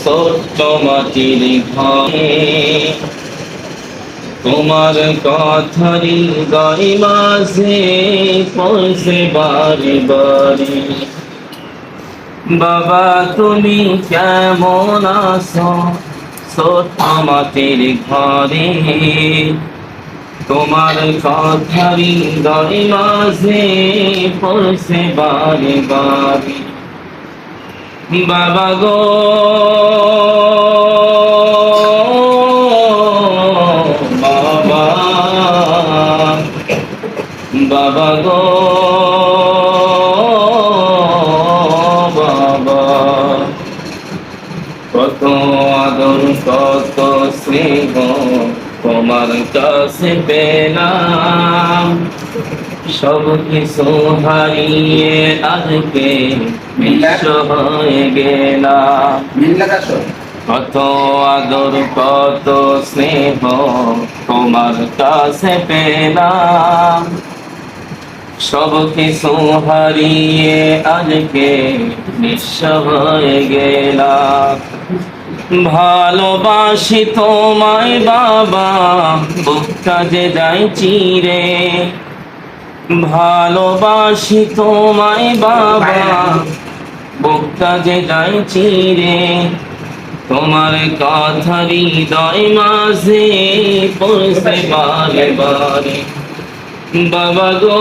ছোট্ট মাটির ঘরে তোমার কথারি গাই মাঝে পৌঁছে বাড়ি বাড়ি। বাবা তুমি কেমন আছো ছোট্ট মাটির ঘরে, তোমার কথারি গাই মাঝে পৌঁছে বাড়ি বাড়ি। বাবা গো বাবা, বাবা গো বাবা, কত আদর কত স্নেহ তোমার কাছে পেলাম, সব কিছু হারিয়ে আজকে বিশ্ব হয়ে গেলাম। কত আদর কত স্নেহ তোমার কাছে পেলাম, সব কিছু হারিয়ে আজকে বিশ্ব হয়ে গেলাম। ভালোবাসি তোমায় বাবা, বুকটা যে যাই চিরে। ভালোবাসি তোমায় বাবা, বুকটা যে যাই চিরে। তোমার কথা হৃদয় মাঝে পৌঁছে বারে বারে। বাবা গো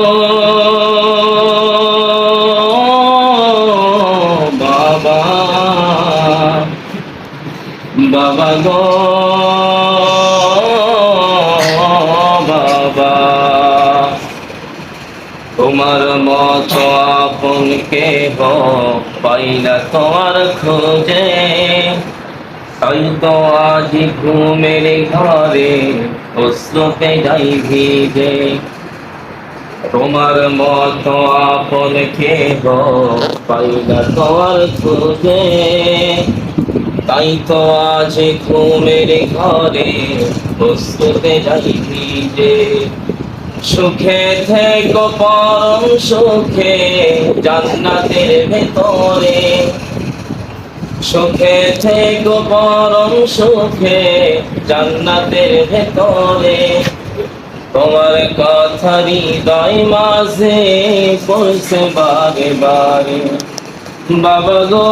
বাবা, বাবা গো বাবা, তোমার মতো আপন কেহ পাই না তোমার খোঁজে, তাই তো আজ ঘুমের ঘরে অশ্রুতে যাই ভিজে। তোমার মতো আপন কেহ পাই না তোমার খোঁজে, তাই তো আজ ঘুমের ঘরে অশ্রুতে যাই ভিজে। সুখে থেকো পরম সুখে জান্নাতের ভেতরে, সুখে থেকো পরম সুখে জান্নাতের ভেতরে। তোমার কথা হৃদয় মাঝে পৌঁছে বারে বারে। বাবা গো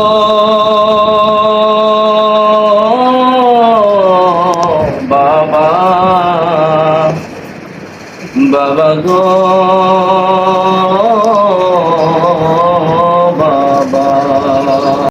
বাবা, বাবা গো